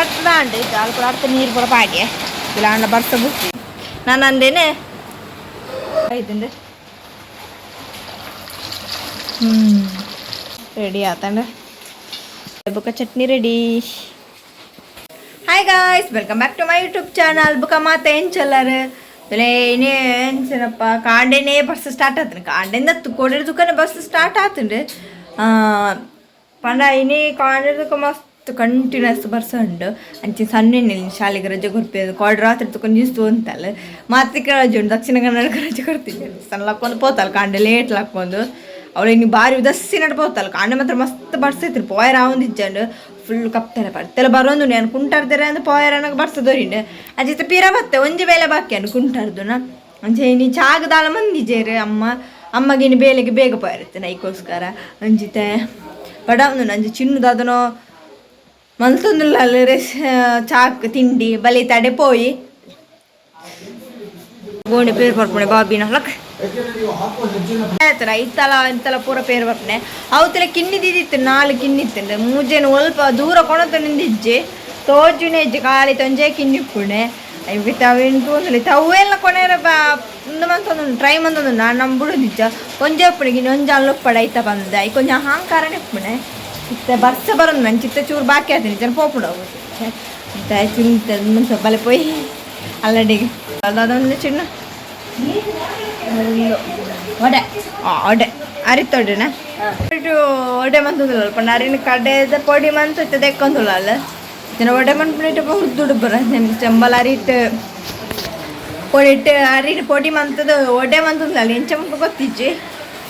ಕಟ್ದಾಂಡು ಅಲ್ಲಿ ಅರ್ಥ ನೀರು ಕೂಡ ಪಾಡ್ಯೆ ಇಲ್ಲ ಅಣ್ಣ ಬರ್ಸ ಬುತ್ತಿ ನಾನು ಅಂದೇನೆ ಆಯ್ತಂಡೆ ರೆಡಿ ಆತಂಡ ಬುಕ್ಕ chutney ready. Hi guys, welcome back to my YouTube channel. ಬುಕ್ಕ ಮಾತ ಏನು ಚಲ್ಲಾರು ಏನಪ್ಪ ಕಾಂಡೆನೇ ಬಸ್ ಸ್ಟಾರ್ಟ್ ಆತನ ಕಾಂಡೆಂದ ಕೊಡಿರ ದುಕಾನೆ ಬಸ್ ಸ್ಟಾರ್ಟ್ ಆತಂಡು ಪಂಡ ಇನೇ ಕಾಂಡೆ ದುಕ ಮಸ್ತ್ ಕಂಟಿನ್ಯೂಸ್ ಬರ್ಸ ಉಂಡು ಅಂಚಿನ ಸಣ್ಣ ಶಾಲೆಗೆ ರಜೆ ಕೊಡ್ಪೇದು ಕಾಡ್ ರಾತ್ರಿ ತುಕೊಂಡು ಜಿಸ್ತು ಅಂತಲ್ಲ ಮಾತಿಕ ರಜೆ ಉಂಟು ದಕ್ಷಿಣ ಕನ್ನಡಕ್ಕೆ ರಜೆ ಕೊಡ್ತಿದ್ದೆ ಸಣ್ಣ ಹಾಕೊಂಡು ಪೋತಲ್ಲ ಕಾಂಡೆ ಲೇಟ್ ಹಾಕೊಂಡು ಅವಳು ಇನ್ನು ಬಾರಿ ಉದಸ್ಸಿ ನಡ್ಬೋತಲ್ಲ ಕಾಂಡೆ ಮಾತ್ರ ಮಸ್ತ್ ಬರ್ಸೈತ್ರಿ ಪೋಯರ ಒಂದಿಜ್ಜಂಡು ಫುಲ್ ಕಪ್ತೆಲ್ಲ ಬರ್ತೆಲ್ಲ ಬರೋದು ನಾನು ಕುಂಟಾಡ್ತಾರೆ ಅಂದ್ರೆ ಪೋಯರ ನನಗೆ ಬರ್ಸದೋರಿಂಡೆ ಅಜಿತ ಪೀರ ಬತ್ತೆ ಒಂಜಿ ಬೇಲೆ ಬಾಕಿ ಅನ್ನು ಕುಂಟಾಡ್ದುನ ಅಂಚೆ ನೀ ಚಾಗದಾಲ ಮಂದಿಜೇರಿ ಅಮ್ಮಗಿನ ಬೇಲೆಗೆ ಬೇಗ ಪೋಯಿರುತ್ತೆ ನೈಕೋಸ್ಕರ ಅಂಜಿತೆ ಬಡ ಅಂಜಿ ಚಿನ್ನದಾದನೋ ಮಂತೊಂದುಲ್ಲ ಚಾಕ್ ತಿಂಡಿ ಬಲಿ ತಡೆ ಪೋಯಿ ಗೋಣಿ ಪೇರು ಬರ್ಪಣೆ ಬಾಬಿನ ಲಕ್ ಇತ್ತಲ ಪೂರ ಪೇರು ಬರ್ಪಣೆ ಅವತ್ತೆಲ್ಲ ಕಿನ್ನಿದಿತ್ತು 4 ಕಿನ್ನಿತ್ತಂಡೆ ಮೂಜೇನು ಸ್ವಲ್ಪ ದೂರ ಕೊಣತ ನಿಂದಿಜ್ಜೆ ತೋಜುನೆ ಇಜ್ಜೆ ಖಾಲಿ ತೊಂಜೆ ಕಿನ್ನಿಪ್ಪುಣೆ ಇವತ್ತು ಅವೇನು ತೋಂದಿಲ್ಲ ತವೆಲ್ಲ ಕೊನೆಯ ಒಂದು ಮಂತೊಂದು ಟ್ರೈ ಮಂತೊಂದು ನಮ್ಮ ಬಿಡೋದಿಜ್ಜ ಕೊಂಜೆ ಉಪ್ಪಣಿಗೆ ಇನ್ನೊಂದು ಅಲ್ಲೊಪ್ಪಡ ಐತ ಬಂದ ಈ ಕೊಂಚ ಅಹಂಕಾರನೇ ಉಪ್ಪಣೆ ಇತ್ತ ಬರ್ಸ ಬರೋದು ನಾನು ಚಿತ್ತ ಚೂರು ಬಾಕಿ ಆತೀನಿ ಜನ ಪೋಪುಡು ಹೋಗುತ್ತೆ ಚಿಂತ ಬಲೆ ಪೋಯ್ ಅಲ್ಲಡಿಗೆ ಅದೊಂದು ಚಿನ್ನ ಒಡೆ ಒಡೆ ಅರಿತೊಡೆನಾ ಒಡೆ ಮಂತಂದಿಲ್ಲ ಅಲ್ಪ ಅರಿನ ಕಡೆದ ಪೊಡಿ ಮಂತ ತೆಕ್ಕೊಂದಿಲ್ಲ ಅಲ್ಲ ಜನ ಒಡೆ ಮಂಟ್ಬಿಟ್ಟು ಹುರ್ದುಡು ಬರ ಚೆಂಬಲ್ ಅರಿಟ್ಟು ಪೊಡಿಟ್ಟು ಅರಿಟ್ಟು ಪೊಡಿ ಮಂತದ ಒಡೆ ಮಂತಂದಿಲ್ಲ ಎಂಚ ಗೊತ್ತಿಜ್ಜಿ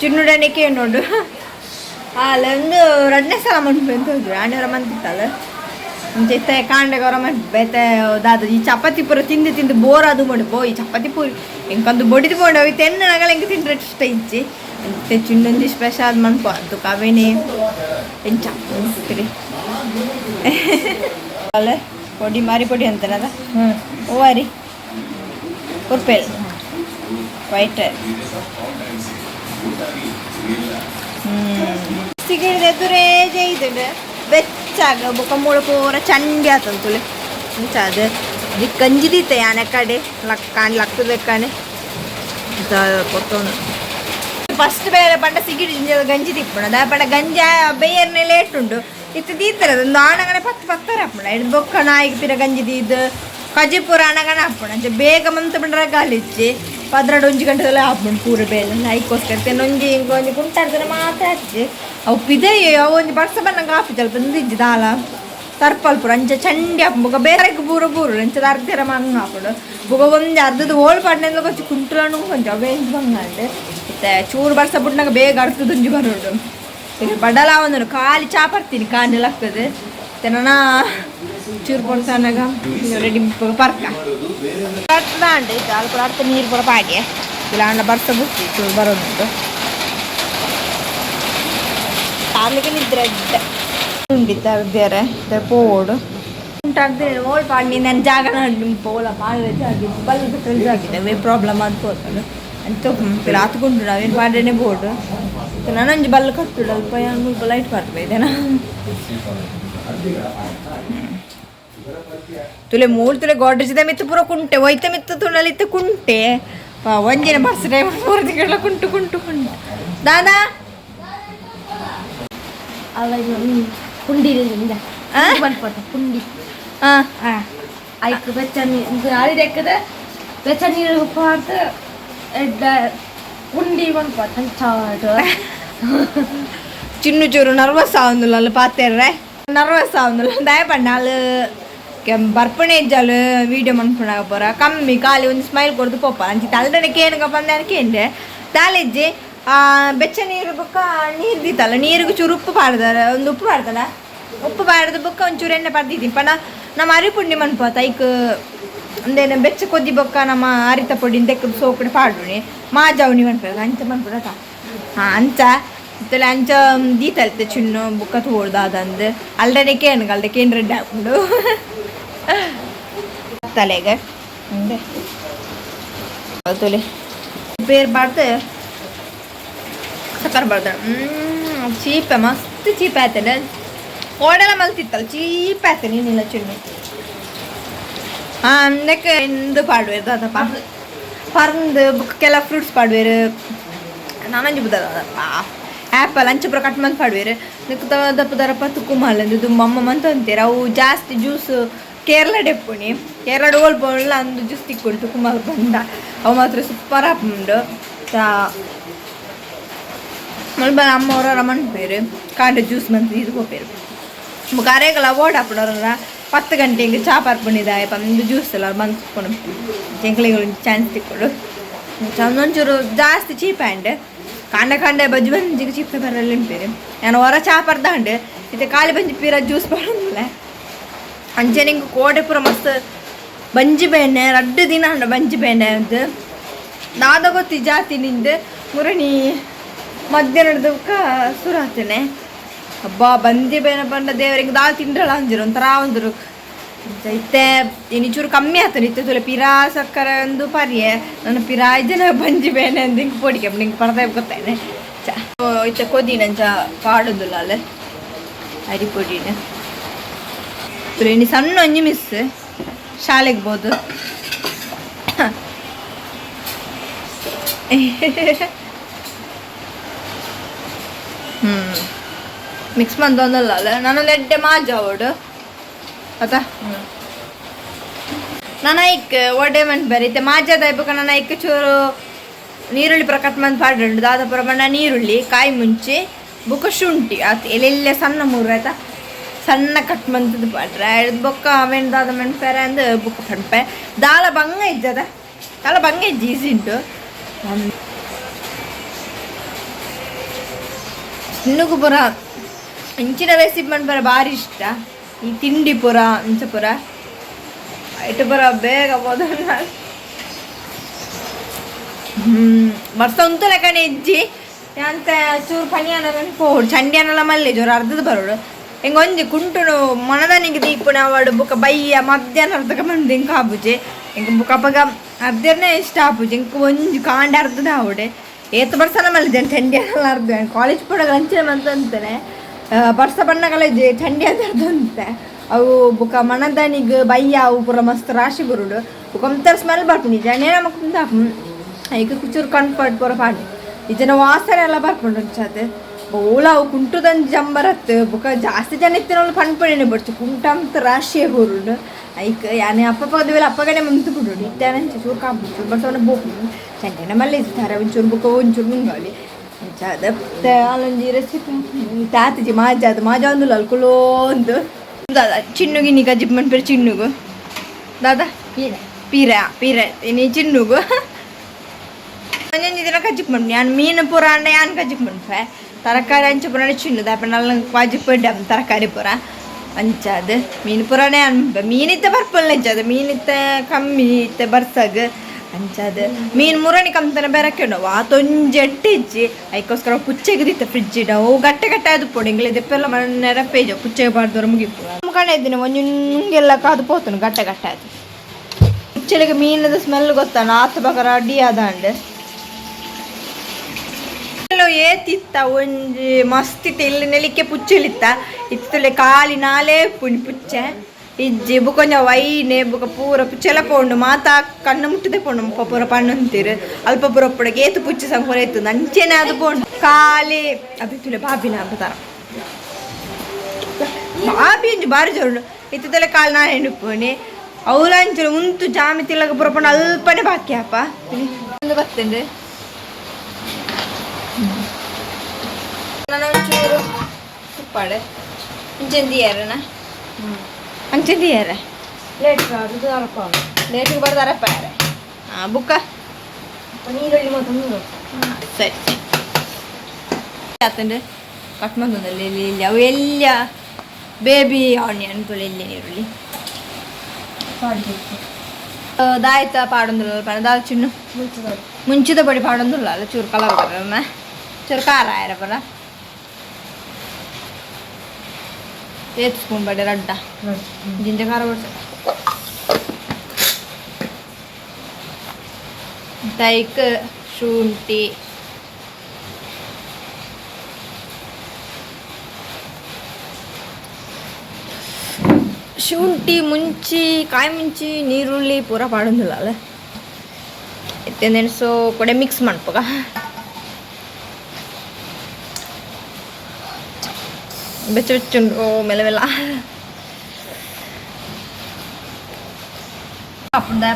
ಚಿನ್ನುಡನಿಕೆ ನೋಡು ಅಲ್ಲ ಒಂದು 2ನೇ ಸಲ ಮಂಟ್ಬೇಕು ಹೋದ್ರು ಆಣೆಯವರ ಮಂತಿತ್ತಲ್ಲ ಮುಂಚೆ ಕಾಂಡೆಗವರ ಮಂಟ್ಬೇತೆ ದಾದ ಈ ಚಪಾತಿ ಪೂರ ತಿಂದು ಬೋರ್ ಅದು ಮಾಡಿ ಈ ಚಪಾತಿ ಪೂರಿ ಹೆಂಗೊಂದು ಬಡಿದು ಬೋಂಡು ಅವು ತೆನ್ನಗಳ ಹೆಂಗೆ ತಿಂದ್ರೆ ಇಷ್ಟ ಇಚ್ಚಿ ಮತ್ತೆ ಚಿನ್ನೊಂದು ಸ್ಪೆಷಲ್ ಮನ್ಪು ಅದು ಕಾವೇನೆ ಎಂಚ ಅನಿಸ್ತೀರಿ ಅಲ್ಲ ಪೊಡಿ ಮಾರಿ ಪೊಡಿ ಅಂತಾರಲ್ಲ ಓವಾರಿ ಉರ್ಪೇಲ್ ವೈಟ್ ಸಿಗಿಡಿದ ಎದುರೇ ಜೈದು ಬೆಚ್ಚಾಗ ಬೊಕ್ಕ ಮೂಳ ಪೂರ ಚಂಡಿ ಆತಂತುಲೆ ಅಂಚ ಅದು ಕಂಜಿದಿತ್ತೆ ಯಾನೆ ಕಡೆ ಕಾಣಿ ಲಕ್ಕದಕ್ಕನೆ ಕೊಟ್ಟೋನು ಫಸ್ಟ್ ಬೇರೆ ಪಂಡ ಸಿಗಿಡಿ ಗಂಜಿ ತಿಪ್ಪುಣ ದ ಪಂಡ ಗಂಜಿ ಬೇಯರ್ನೆ ಲೇಟ್ ಉಂಟು ಇತ್ತು ದೀತರ ಒಂದು ಆಣಗನೆ ಪತ್ತರ ಹಾಪುಣ ಇದು ಬೊಕ್ಕ ನಾಯಿಗೆ ಪಿರ ಗಂಜಿ ದೀದು ಕಜಿಪುರ ಆಣಗನೆ ಹಾಪುಣ ಅಂಚೆ ಬೇಗ ಮಂತ ಬಂಡ್ರ ಗಾಲಿಚ್ಚಿ 12 ಗಂಟೆದಲ್ಲ ಹಾಕ್ಬಿಡು ಪೂರ ಬೇಲೆ ನೈಕೋಸ್ಕರ ತೆನ್ನೊಂಜಿ ಹಿಂಗೊಂಜಿ ಕುಂಟಾಡ್ತಾರೆ ಮಾತ್ರ ಹಚ್ಚಿ ಅವು ಪಿದೆಯೋ ಅವು ಒಂಜಿ ಬರ್ಸ ಬನ್ನಂಗೆ ಹಾಪಿ ಸ್ವಲ್ಪ ಬಂದಿಜ್ಜಿ ದಾಲ ತರ್ಪಲ್ ಪೂರ ಅಂಚೆ ಚಂಡಿ ಹಾಪು ಬುಗ ಬೇರೆ ಬೂರು ಅಂಚದ ಅರ್ಧರ ಮಂಗ ಹಾಪುಡು ಬುಗ ಒಂದು ಅರ್ಧದ ಓಲ್ ಪಾಡ್ನೆಲ್ಲ ಕೊಂಚ ಕುಂಟ್ಲಣ್ಣು ಕೊಂಚ ಅವೇಂಜ್ ಬಂಗಂಡೆ ಮತ್ತೆ ಚೂರು ಬರ್ಸ ಬಿಟ್ನಾಗ ಬೇಗ ಅರ್ಧದುಂಜಿ ಬರೋಡು ಈಗ ಬಡಲ ಒಂದು ಖಾಲಿ ಚಾಪರ್ತೀನಿ ಕಾಂಡೆಲ್ಲ ಹಾಕ್ತದೆ ತೆನ ಚೂರು ಪೊಣ್ಸನಾಗ ರೆಡಿ ಪರ್ಕ ಕಟ್ದಾಂಡು ಅಲ್ಲಿ ಅರ್ಥ ನೀರು ಕೂಡ ಪಾಡ್ಯೆ ಇಲ್ಲ ಅಣ್ಣ ಬರ್ಸ ಬುತ್ತಿ ಚೂರು ಬರೋದುಂಟು ಕಾರ್ಲಿಗೆ ನಿದ್ರೆ ಉಂಡಿತ್ತು ಅರ್ಧೇರೆ ಪೋಡು ಉಂಟಾಗ್ದೆ ಓಲ್ ಪಾಡಿ ನನ್ನ ಜಾಗ ಪೋಲ ಪಾಳೆ ಜಾಗಿದ್ದು ಬಲ್ಲಿ ಬಿಟ್ಟರೆ ಜಾಗಿದೆ ಪ್ರಾಬ್ಲಮ್ ಅಂತ ಹೋಗ್ತದೆ ಅಂತ ರಾತ್ಕೊಂಡು ನಾವೇನು ಪಾಡ್ರೇನೆ ಬೋರ್ಡು ನಾನೊಂದು ಬಲ್ಲ ಕಟ್ಟುಡು ಅಲ್ಪ ಮುಲ್ಪ ಲೈಟ್ ಬರ್ಬೇಕೇನಾ ತುಲೆ 3 ತುಲೆ ಗೋಡ್ರಜಿದ ಮಿತ್ತು ಪೂರ ಕುಂಟೆ ಒಯ್ತ ಮಿತ್ತು ತುಣಲಿತ್ತು ಕುಂಟೆ ಒಂಜಿನ ಬರ್ಸ್ ಟೈಮ್ 4 ತಿಂಗಳ ಕುಂಟು ದಾದಾ ಅಲ್ಲ ಕುಂಡಿ ಬಂದ್ಪಟ್ಟ ಕುಂಡಿ ಆಯ್ತು ಬೆಚ್ಚ ನೀರು ಅರಿದೆಕ್ಕದ ಬೆಚ್ಚ ನೀರು ಉಪ್ಪು ಹಾಕ್ತ ಕುಂಡಿ ಬಂದ್ಪಟ್ಟ ಚಾಟ್ ಚಿನ್ನು ಚೂರು ನರ್ವಸ್ ಆವಂದಿಲ್ಲ ಅಲ್ಲಿ ಪಾತೇರ್ರೆ ನರ್ವಸ್ ಆವಂದಿಲ್ಲ ದಯಪಣ್ಣ ಅಲ್ಲಿ ಬರ್ಪಣೆ ಇಜ್ಜಲು ವೀಡಿಯೋ ಮನ್ಪುಣಾಗ ಪೋರ ಕಮ್ಮಿ ಖಾಲಿ ಒಂದು ಸ್ಮೈಲ್ ಕೊಡ್ದು ಪೋಪ ಅಂಚಿ ತಲ್ದನೆ ಕೇನಗ ಬಂದ ಕೇಂದ್ರೆ ತಾಲಿಜ್ಜಿ ಬೆಚ್ಚ ನೀರು ಬುಕ್ಕ ನೀರು ದಿತ್ತಲ್ಲ ನೀರಿಗೆ ಚೂರು ಉಪ್ಪು ಪಾಡ್ದಾರ ಒಂದು ಉಪ್ಪು ಪಾಡ್ದಲ್ಲ ಉಪ್ಪು ಪಾಡ್ದ ಬುಕ್ಕ ಒಂಚೂರು ಎಣ್ಣೆ ಪಾಡ್ದಿದ್ದೀನಿ ಪಣ ನಮ್ಮ ಅರಿಪುಂಡಿ ಮನ್ಪೋತ ಐಕ್ ಅಂದೇನು ಬೆಚ್ಚ ಕೊದ್ದಿ ಬೊಕ್ಕ ನಮ್ಮ ಅರಿತ ಪೊಡಿ ತೆಕ್ಕ ಸೋಕಡೆ ಪಾಡುನಿ ಮಾಜಾವಣಿ ಮನ್ಪೋದ ಅಂಚ ಮನ್ಪುಡತ ಅಂಚ ಇತ್ತಲ್ಲ ಅಂಚ ದೀತಲ್ತೆ ಚಿನ್ನು ಬುಕ್ಕ ತೋಡ್ದ ಅದಂದು ಅಲ್ದನೆ ಕೇನು ರೆಡ್ಡಿ ಹಾಕೊಂಡು ತಲೆಗೆ ತೊಲೆ ಬೇರೆ ಬಾಡ್ದೆ ಸಕ್ಕರೆ ಬರ್ದ ಚೀಪ ಮಸ್ತ್ ಚೀಪ್ ಆಯ್ತಲ್ಲ ಓಡೆಲ್ಲ ಮಲ್ತಿತ್ತಲ್ಲ ಚೀಪ್ ಆಯ್ತು ನೀನಿಲ್ಲ ಚಿಣ್ಣು ಅಂದಕ್ಕೆ ಎಂದು ಪಾಡುವೇರು ದಾದಪ್ಪ ಪರಂದು ಕೆಲ ಫ್ರೂಟ್ಸ್ ಪಾಡುವೇರು ನಾನಂಜು ಬುದಪ್ಪ ಆ್ಯಪಲ್ ಅಂಚಪುರ ಕಟ್ ಮಂತ್ ಪಾಡುವೇರು ನಿಕ್ ದಪ್ಪ ದರಪ್ಪ ತುಕ್ಕು ಮಾಲಂದು ಮಮ್ಮ ಮಂತ್ ಅಂತೀರ ಅವು ಜಾಸ್ತಿ ಜ್ಯೂಸ್ ಕೇರಳ ಡೆಪ್ಪುಣಿ ಕೇರಳ ಓಲ್ಬೋಲ್ಲ ಅಂದು ಜ್ಯೂಸ್ ತಿಕ್ಕೊಂಡು ತುಕ್ಕು ಮಾಲ್ ಬಂದ ಅವು ಮಾತ್ರ ಸೂಪರ್ ಹಾಕೊಂಡು ಮಲ್ಬನ ಅಮ್ಮ ಅವರ ರಮಣ್ ಪೇರು ಕಾಂಡ ಜ್ಯೂಸ್ ಮಂತ್ ಇದು ಹೋಗ್ಪೇರು ಕರೆಗಳ ಓಡ್ ಹಾಕ್ಬಿಡೋರ 10 ಗಂಟೆಗೆ ಚಾ ಪಾರ್ಕೊಂಡಿದ್ದಾಯ ಒಂದು ಜ್ಯೂಸ್ ಎಲ್ಲ ಬಂದ್ಕೊಂಡು ಜಂಕ್ಳಿಗಳು ಚಾನ್ಸ್ ತಿಕ್ಕೊಡು ಒಂಚೂರು ಜಾಸ್ತಿ ಚೀಪ್ ಹ್ಯಾಂಡ್ ಕಾಂಡ ಬಜ್ಜಿ ಬಂಜಿಗೆ ಚೀಪ್ ಬರಲ್ಲ ನಿಂಪೇರಿ ನಾನು ಹೊರ ಚಾ ಪರ್ದಾಂಡ್ ಇದು ಖಾಲಿ ಬಂಜಿ ಪೀರ ಜ್ಯೂಸ್ ಬರೋದಿಲ್ಲ ಅಂಚೆ ನಿಂಗೆ ಕೋಟೆ ಪೂರ ಮಸ್ತ್ ಬಂಜಿ ಬೇಣೆ 2 ದಿನ ಹಂಡ ಬಂಜಿ ಬೇಣೆ ಅಂತ ದಾದ ಗೊತ್ತಿ ಜಾತಿ ನಿಂದು ಮುರಣಿ ಮಧ್ಯಾಹ್ನದಕ್ಕ ಸುರಾತೇನೆ ಹಬ್ಬ ಬಂದಿ ಬೇನ ಬಂದ ದೇವರಿಗೆ ದಾಲ್ ತಿಂಡ್ರಲ್ಲ ಅಂಜಿರು ಒಂಥರ ಒಂದರು ಇತ್ತೆ ಇನ್ನಿಚೂರು ಕಮ್ಮಿ ಆಗ್ತಾನೆ ಇತ್ತು ತುಲೆ ಪಿರಾ ಸಕ್ಕರೆ ಒಂದು ಪರ್ಯೆ ನನ್ನ ಪಿರಾ ಜನ ಬಂಜಿ ಬೇನೆ ಅಂತ ಹಿಂಗೆ ಪೊಡಿಕೆ ನಿಂಗೆ ಪರ್ದ ಗೊತ್ತೇನೆ ಇತ್ತೆ ಕೊದಿನಂಚ ಪಾಡೋದಿಲ್ಲ ಅಲ್ಲೇ ಅರಿ ಪೊಡಿನ ತುಲೆ ನೀ ಸಣ್ಣ ಒಂಜಿ ಮಿಸ್ ಶಾಲೆಗೆ ಬೋದು ಮಿಕ್ಸ್ ಮಂದೊಂದಲ್ಲ ಅಲ್ಲ ನಾನೊಂದು ಎಡ್ಡೆ ಮಾಜ ಅವಡು ಆತ ನಾನು ಐಕ್ ಒಡೆ ಮಂತ್ ಬರೀತೆ ಮಾಜದ ಇಬ್ಬಕ ನಾನು ಐಕ್ ಚೂರು ನೀರುಳ್ಳಿ ಪ್ರಕಟ್ ಮಂತ್ ಪಾಡ್ರಂಡು ದಾದ ಪ್ರಮಾಣ ನೀರುಳ್ಳಿ ಕಾಯಿ ಮುಂಚೆ ಬುಕ್ಕ ಶುಂಠಿ ಆತ ಎಲ್ಲೆಲ್ಲ ಸಣ್ಣ ಮೂರು ಆಯ್ತಾ ಸಣ್ಣ ಕಟ್ ಮಂತದ್ದು ಪಾಡ್ರೆ ಬೊಕ್ಕ ಮೆಣ್ ದಾದ ಮೆಣ್ ಪೆರೆ ಅಂದು ಬುಕ್ಕ ಪಂಪೆ ದಾಲ ಬಂಗ ಇದ್ದದ ದಾಲ ಬಂಗ ಇಜ್ಜಿ ಈಸಿ ಉಂಟು ಇನ್ನೂ ಪುರ ಇಂಚಿನ ರೆಸಿಪಿ ಮಾಡ್ಬಾರ ಭಾರಿ ಇಷ್ಟ ಈ ತಿಂಡಿ ಪುರ ಇಂಚ ಪುರ ಇಟ್ಟು ಪುರ ಬೇಗ ಬೋದು ಬರ್ಸ ಉಂಟು ಲೆಕ್ಕನೆ ಇಜ್ಜಿ ಅಂತ ಚೂರು ಪನಿಯಾನ ಪೋಡು ಚಂಡಿಯಾನೆಲ್ಲ ಮಲ್ಲೆ ಜೋರು ಅರ್ಧದ ಬರೋಡು ಹಿಂಗೆ ಒಂಜಿ ಕುಂಟುನು ಮನದನಿಗೆ ದೀಪುನ ಅವಡು ಬುಕ್ಕ ಬಯ್ಯ ಮಧ್ಯಾಹ್ನ ಅರ್ಧಕ ಮಂದಿ ಹಿಂಗೆ ಕಾಬುಜೆ ಹಿಂಗೆ ಬುಕ್ಕ ಅಪ್ಪಗ ಅರ್ಧನೇ ಇಷ್ಟ ಆಪುಜಿ ಹಿಂಗೆ ಒಂಜಿ ಕಾಂಡ ಅರ್ಧದ ಅವಡೆ ಏತು ಬರ್ಸನ ಮಲ್ದೇನೆ ಚಂಡಿಯಾನೆಲ್ಲ ಅರ್ಧ ಕಾಲೇಜ್ ಪುಡಗ ಅಂಚೆ ಮಂತ ಅಂತಾನೆ ಬರ್ಸ ಬಣ್ಣಗಳ ಚಂಡಿ ಅಂತ ಅವು ಬುಕ್ಕ ಮಣದನಿಗೆ ಬಯ್ಯ ಅವು ಪೂರ ಮಸ್ತ್ ರಾಶಿ ಬರುಡು ಒಂಥರ ಸ್ಮೆಲ್ ಬರ್ಕೊಂಡು ಜನೇನ ಮಕ್ಕಂದ ಈಗ ಕುಚೂರು ಕಂಫರ್ಟ್ ಪೂರ ಪಾಡಿ ಈ ಜನ ವಾಸನೆ ಎಲ್ಲ ಬರ್ಕೊಂಡು ಅಂಚದು ಓಲ ಅವು ಕುಂಟುದಂದು ಜಂಬರತ್ತು ಬುಕ್ಕ ಜಾಸ್ತಿ ಜನ ಇತ್ತಿನೊಳು ಪಣ್ಪಡಿನೇ ಬಿಡ್ತು ಕುಂಟ ಅಂತ ರಾಶಿಯೇ ಬರುಡು ಐಕ ಯಾನೆ ಅಪ್ಪಗದವೆಲ್ಲ ಅಪ್ಪಗನೆ ಮುಂತು ಬಿಡು ಇತ್ತಾನೆ ಚೂರು ಕಾಬಿಟ್ಟು ಬರ್ಸವನ್ನ ಬೋಕು ಚಂಡಿನ ಮಲ್ಲೆ ಇರ್ತಾರೆ ಒಂಚೂರು ಬುಕ್ಕ ಒಂಚೂರು ಮುಂಗಾಳಿ ಅದಪ್ಪ ಅಲ್ಲೊಂದು ರೆಸಿಪಿ ತಾತಜಿ ಮಾಜ ಅದು ಮಾಜ ಒಂದು ಅಲ್ಕೊಳ್ಳೋ ಒಂದು ದಾದಾ ಚಿನ್ನುಗಿ ನೀ ಗಜ್ಜಿ ಮನ್ಪೇರು ಚಿನ್ನುಗು ದಾದಾ ಪೀರ ನೀ ಚಿನ್ನುಗು ಒಂದೊಂದು ದಿನ ಕಜ್ಜಿಕ್ ಮಣ್ಣು ನಾನು ಮೀನು ಪೂರ ಅಂಡ ಯಾನ್ ಕಜ್ಜಿಕ್ ಮಣ್ಪೆ ತರಕಾರಿ ಅಂಚು ಪುರ ಚಿನ್ನು ದಾಪ ನಲ್ಲ ಕಾಜಿಕ್ ಪಡ್ಡೆ ತರಕಾರಿ ಪೂರ ಅಂಚದು ಮೀನು ಪುರಾಣೆ ಅನ್ಪ ಮೀನಿತ್ತ ಬರ್ಪಲ್ಲ ಅಂಚದು ಮೀನಿತ್ತ ಕಮ್ಮಿ ಇತ್ತ ಬರ್ಸಾಗ ಅಂಚದು ಮೀನು ಮುರಣಿ ಕಮ್ತನ ಬೆರಕೆಂಡು ಆತೊಂಜಿ ಎಟ್ಟಿಜ್ಜಿ ಅದಕ್ಕೋಸ್ಕರ ಪುಚ್ಚೆಗೆ ದಿತ್ತ ಫ್ರಿಜ್ ಇಡ ಅವು ಗಟ್ಟೆ ಅದು ಪೋಡು ಇಂಗ್ಲೆ ದೆಪ್ಪೆಲ್ಲ ಮಣ್ಣೆರ ಪೇಜ ಪುಚ್ಚೆಗೆ ಬಾರ್ದವ್ರು ಮುಗಿಪು ಕಣ ಇದ್ದೀನಿ ಒಂದು ನುಂಗೆಲ್ಲ ಕಾದು ಪೋತನು ಗಟ್ಟೆ ಅದು ಪುಚ್ಚೆಲಿಗೆ ಮೀನದ ಸ್ಮೆಲ್ ಗೊತ್ತಾನ ಆತ ಬಗರ ಅಡ್ಡಿ ಆದ ಅಂಡ್ ಏತಿತ್ತ ಒಂಜಿ ಮಸ್ತ್ ಇತ್ತ ಇಲ್ಲಿ ನೆಲಿಕೆ ಪುಚ್ಚಲಿತ್ತ ಇತ್ತಲೆ ಕಾಲಿ ನಾಲೇ ಪುಣಿ ಪುಚ್ಚೆ ಇಜ್ಜಿ ಬುಕೊಂಜ ವೈನೆ ಬುಕ ಪೂರ ಪುಚ್ಚೆಲ್ಲ ಪೋಂಡು ಮಾತಾ ಕಣ್ಣು ಮುಟ್ಟದೆ ಪೋಂಡು ಪೂರ ಪಣ್ಣಂತೀರು ಅಲ್ಪ ಪೂರ ಪುಡಗೆ ಏತು ಪುಚ್ಚೆ ಸಂಪೂರ ಇತ್ತು ನಂಚೆನೆ ಅದು ಪೋಂಡು ಖಾಲಿ ಅದು ತುಲೆ ಬಾಬಿನ ಅಂತಾರ ಬಾಬಿ ಅಂಜು ಬಾರಿ ಜೋರು ಇತ್ತಲೆ ಕಾಲು ನಾ ಹೆಣ್ಣುಪೋಣಿ ಅವಲಂಚಲು ಉಂಟು ಜಾಮಿ ತಿಲ್ಲಗ ಪೂರ ಪೋಂಡು ಅಲ್ಪನೆ ಬಾಕಿ ಅಪ್ಪ ಒಂದು ಬರ್ತೇನೆ ಒಂಚೂರು ತುಪ್ಪಾಡೆ ಅಂಚೆಂದಿಯಾರನ ಅಂಚೆಂದಿಯಾರೆ ಲೇಟಿಗೆ ಬರ್ದಾರ ಪಾರೆ ಬುಕ್ಕ ನೀರುಳ್ಳಿ ಮತ್ತು ಸರಿ ಆತಂದ್ರೆ ಕಟ್ ಮಾಡ್ಕೊಂಡಲ್ಲಿ ಇಲ್ಲಿ ಅವು ಎಲ್ಲ ಬೇಬಿ ಆನಿಯನ್ ತುಳಿ ಇಲ್ಲಿ ನೀರುಳ್ಳಿ ದಾಯ್ತ ಪಾಡೊಂದು ದಾಲ್ ಚಿನ್ನು ಮುಂಚಿದ ಬಡಿ ಪಾಡೊಂದುಲ್ಲ ಅಲ್ಲ ಚೂರು ಕಲರ್ ಬರೋಣ ಚೂರು ಖಾರ ಆಯ್ರ ಬರ 1 ಸ್ಪೂನ್ ಬಡೆ ರಡ್ಡ ಜಿಂಜೆ ಖಾರ ಬಡ್ಸ ತೈಕ್ ಶುಂಠಿ ಶುಂಠಿ ಮುಂಚಿ ಕಾಯಿ ಮುಂಚಿ ನೀರುಳ್ಳಿ ಪೂರ ಪಾಡೋದಿಲ್ಲ ಅಲ್ಲ ಎತ್ತೆನೆಣಸು ಕೊಡೆ ಮಿಕ್ಸ್ ಮಾಡ್ಪಗ ಬೆಚ್ಚ ಬೆಚ್ಚುಂಡು ಓ ಮೆಲ್ಲ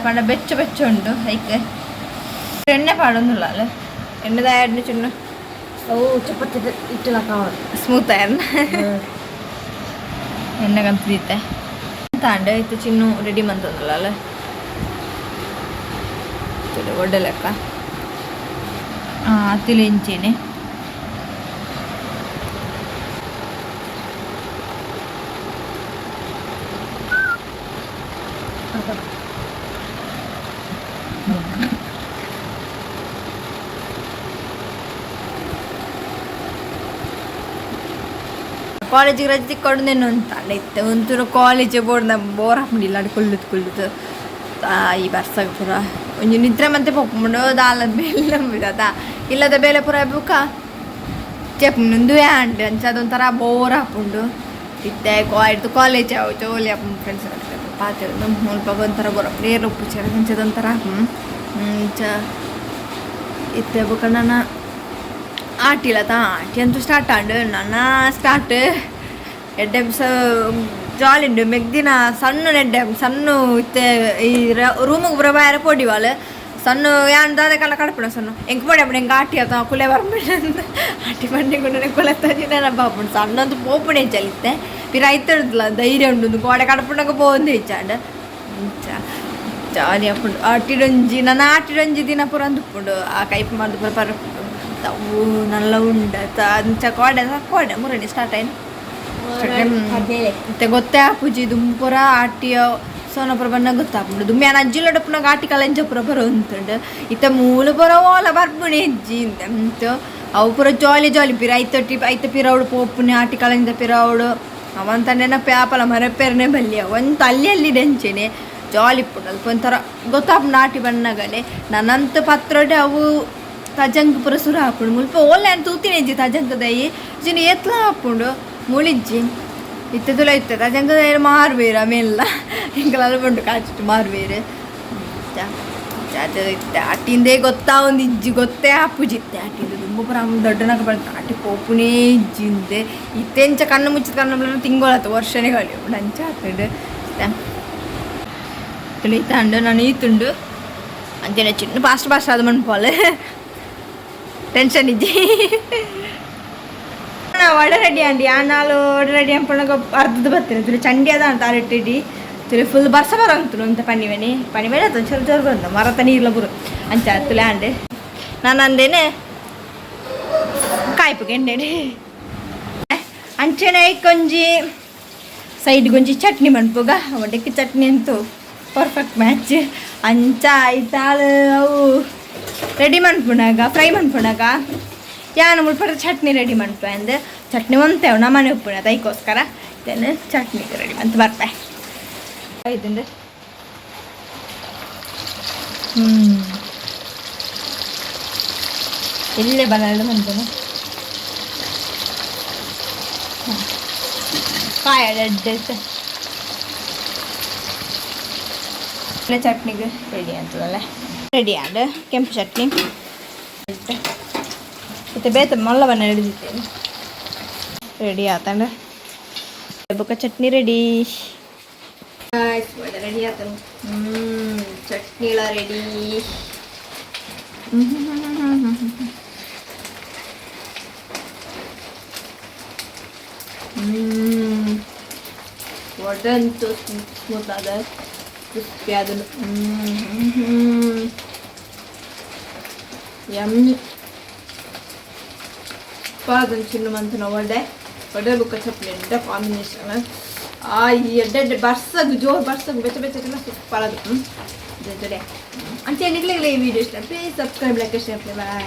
ಪಂಡ ಬೆಚ್ಚ ಬೆಚ್ಚ ಉಂಟು ಐಕೆ ಎಣ್ಣೆ ಪಾಡೋದಿಲ್ಲ ಅಲ್ಲ ಎಣ್ಣೆದ ಎಣ್ಣೆ ಚುಣ್ಣು ಅವು ಚಪಾತಿ ಇಟ್ಟಲಕ್ಕ ಸ್ಮೂತ್ ಎಣ್ಣೆ ಕಂತಿದ್ದೆ ತಾಂಡೆ ಇತ್ತು ಚಿನ್ನು ರೆಡಿ ಮಂತಂದಲ್ಲ ಅಲ್ಲ ಒಡ್ಡೆ ಲೆಕ್ಕ ಅತ್ತಿಲಿ ಇಂಚೇನೆ ಕಾಲೇಜಿಗೆ ರಜೆ ತಿಕ್ಕೊಂಡೇನು ಅಂತ ಇತ್ತು ಒಂಚೂರು ಕಾಲೇಜ್ ಬೋರ್ ಹಾಕೊಂಡಿಲ್ಲ ಅದು ಕುಳ್ಳುದು ಈ ಬರ್ಸಾಗ ಪೂರ ಒಂಜಿ ನಿದ್ರೆ ಮತ್ತೆ ಪೊಪ್ಪುಂಡು ದಾಲದ ಬೇಲೆ ನಂಬಿದ ಇಲ್ಲದ ಬೇಲೆ ಪೂರ ಬುಕ್ಕ ಚೆಪ್ಪುಂಡು ಆಂಟಿ ಅಂಚ ಅದೊಂಥರ ಬೋರ್ ಹಾಕೊಂಡು ಇತ್ತೆ ಇತ್ತು ಕಾಲೇಜ್ ಅವು ಜೋಲಿ ಹಾಕೊಂಡು ಫ್ರೆಂಡ್ಸ್ ಪಾತ್ರ ಮುಲ್ಪ ಒಂಥರ ಬೋರ್ ನೇರು ಉಪ್ಪು ಚೇರ ಅಂಚದೊಂಥರ ಇಂಚ ಇತ್ತೆ ಬುಕ್ಕ ನಾನು ಆಟಿಲ್ಲ ಆಟಿ ಅಂತೂ ಸ್ಟಾರ್ಟ್ ಆಂಡು ನನ್ನ ಸ್ಟಾರ್ಟ್ ಎಡ್ಡೆ ಜಾಲಿ ಉಂಡು ಮೆಗ್ದಿನ ಸಣ್ಣ ನೆಡ್ಡೆ ಸಣ್ಣ ಇತ್ತೆ ಈ ರೂಮಿಗೆ ಬರಬಾರ ಪೊಡಿವಾಳು ಸಣ್ಣ ಯಾನ್ ದಾದಕ್ಕೆಲ್ಲ ಕಡಪಣ ಸಣ್ಣ ಹೆಂಗೆ ಪೊಡಿ ಅಪ್ಪಣ ಹೆಂಗೆ ಆಟಿ ಆತ ಕುಲೆ ಬರ್ಬೇಡ ಅಂತ ಆಟಿ ಬಂಡಿಕೊಂಡು ಕುಲೆ ತಂದಿನ ಬಾಪುಂಡು ಸಣ್ಣ ಅಂತೂ ಪೋಪಣೆ ಚಲಿತ್ತೆ ಪಿರ ಐತಡ್ದಿಲ್ಲ ಧೈರ್ಯ ಉಂಡು ಗೋಡೆ ಕಡಪಣಕ್ಕೆ ಹೋಗಿ ಹೆಚ್ಚಾಂಡು ಜಾಲಿ ಹಾಕೊಂಡು ಆಟಿಡೊಂಜಿ ನನ್ನ ಆಟಿಡೊಂಜಿ ದಿನ ಪೂರ ಅಂದುಕೊಂಡು ಆ ಕೈಪ್ ಮಾಡಿದು ಪೂರ ಪರ ಅವು ನಲ್ಲ ಉಂಡ ಅಂಚ ಕೋಡೆ ಮೂರನೇ ಸ್ಟಾರ್ಟ್ ಆಯ್ತು ಮತ್ತೆ ಗೊತ್ತೇ ಪೂಜಿ ದುಂಪುರ ಆಟಿಯ ಸೋನಪುರ ಬಣ್ಣ ಗೊತ್ತಾಪುಂಡು ದುಮ್ಯಾನ ಅಜ್ಜಿಲೊಡಪ್ಪನಾಗ ಆಟಿ ಕಲಂಜ ಪುರ ಬರೋ ಅಂತುಂಡು ಇತ್ತ ಮೂಲ ಪುರ ಓಲ ಬರ್ಬುಣಿ ಅಜ್ಜಿ ಅಂತ ಅವು ಪುರ ಜಾಲಿ ಜಾಲಿ ಪಿರ ಐತ ಪಿರವಡು ಪೋಪುನಿ ಆಟಿ ಕಲಂಜ ಪಿರವಡು ಅವಂತ ನೆನಪೆ ಆಪಲ ಮರಪೆರನೆ ಬಲ್ಲಿ ಅವಂತ ಅಲ್ಲಿ ಡೆಂಚೆನೆ ಜಾಲಿ ಪುಂಡು ಅದಕ್ಕೆ ಒಂಥರ ಗೊತ್ತಾಪುಂಡು ಆಟಿ ಬಣ್ಣಗಡೆ ನನ್ನಂತ ಪತ್ರೊಡೆ ಅವು ತಜಂಗ್ ಪುರ ಸುರ ಹಾಕೊಂಡು ಮುಲ್ಪ ಓಲೆ ಅಂತ ತೂತಿನೇಜಿ ತಜಂಗದೈ ಜಿನ ಎತ್ಲ ಹಾಕೊಂಡು ಮುಳಿಜ್ಜಿ ಇತ್ತೆ ತುಲ ಇತ್ತೆ ತಜಂಗದ ಮಾರ್ಬೇರು ಆಮೇಲೆ ಹಿಂಗೆಲ್ಲ ಬಂಡು ಕಾಚಿಟ್ಟು ಮಾರ್ಬೇರು ಇತ್ತೆ ಆಟಿಂದೇ ಗೊತ್ತಾ ಒಂದು ಇಜ್ಜಿ ಗೊತ್ತೇ ಆಪುಜಿತ್ತೆ ಆಟಿಂದ ತುಂಬ ಪುರ ದೊಡ್ಡನಾಗ ಬಂತು ಆಟಿ ಪೋಪುನೇ ಇಜ್ಜಿಂದೆ ಇತ್ತೆಂಚ ಕಣ್ಣು ಮುಚ್ಚಿದ ಕಣ್ಣು ತಿಂಗೊಳತ್ತು ವರ್ಷನೇ ಕಳಿ ಅಂಚ ಹಾಕೊಂಡು ತುಳಿತಾಂಡು ನಾನು ಈತುಂಡು ಅಂಚನೆ ಚಿನ್ನ ಫಾಸ್ಟ್ ಅದು ಮನ್ಪೋಲೆ ಟೆನ್ಷನ್ ಇಜ್ಜಿ ವಡ ರೆಡಿ ಅಂಡಿ ಆ ನಾಳು ವಡ ರೆಡಿ ಅಂಪಣಗ ಅರ್ಧದ ಬರ್ತೇನೆ ತುಳಿ ಚಂಡಿ ಅದ ಅಂತ ಅರಟಿಡಿ ತುಳಿ ಫುಲ್ ಬರ್ಸ ಬರಂತು ಅಂತ ಪನಿವೇನೆ ಅದು ಚೊರು ಚೊರು ಬರಂತ ಮರತ ನೀರ್ಲ ಬರು ಅಂಚ ತುಳಿ ಅಂಡೆ ನಾನು ಅಂದೇನೆ ಕಾಯ್ಪು ಎಣ್ಣೆ ಅಂಚೆನೆ ಕೊಂಜಿ ಸೈಡ್ ಗೊಂಜಿ ಚಟ್ನಿ ಮನ್ಪುಗ ಒಡ್ಡಕ್ಕೆ ಚಟ್ನಿ ಅಂತೂ ಪರ್ಫೆಕ್ಟ್ ಮ್ಯಾಚ್ ಅಂಚ ಆಯ್ತಾಳು ಅವು ರೆಡಿ ಮನ್ಪುಣಾಗ ಫ್ರೈ ಮನ್ಪುಣಾಗ ಯಾನು ಮುಳ್ಪಡ ಚಟ್ನಿ ರೆಡಿ ಮನ್ಪು ಅಂದೆ ಚಟ್ನಿ ಒಂತೇವು ನಮ್ಮನೆ ಉಪ್ಪುಣ ಅದಕ್ಕೋಸ್ಕರ ಇದೇನು ಚಟ್ನಿ ರೆಡಿ ಅಂತ ಬರ್ಪೆ ಇದರಿಂದ ಇಲ್ಲೇ ಬರಲ್ಲ ಮಂತೇನೆ ಕಾಯ ಎಡ್ಡೆ ಚಟ್ನಿಗೆ ರೆಡಿ ಅಂತದಲ್ಲ ರೆಡಿ ಆದ ಕೆಂಪು ಚಟ್ನಿ ಮತ್ತು ಬೇತ ಮಲ್ಲವನ್ನ ಹಿಡಿದಿದ್ದೇನೆ ರೆಡಿ ಆತಂಡ ಬುಕ್ಕ ಚಟ್ನಿ ರೆಡಿ ರೆಡಿ ಆತ ಚಟ್ನಿ ಎಲ್ಲ ರೆಡಿ ಒಡಂತೂ ಸ್ಮೂತ್ ಆದ ಕ್ರಿಸ್ಪಿ ಅದನ್ನು ಯಮ್ಮಿ ಅದನ್ನು ಚಿನ್ನು ಮಂತನ ಒಡೆ ಬುಕ್ಕ ಚಪ್ಲಿ ಎಡ್ಡ ಕಾಂಬಿನೇಷನ್ ಈ ಎಡ್ಡೆ ಬರ್ಸಗು ಜೋರು ಬರ್ಸಗು ಬೆಚ್ಚ ಬೆಚ್ಚಗೆಲ್ಲ ಸೂಪರ್ ಅದು ಜೊತೆ ಅಂಚೆ ನಿಗ್ಲಿಲ್ಲ ಈ ವಿಡಿಯೋ ಇಷ್ಟ please subscribe like share bye.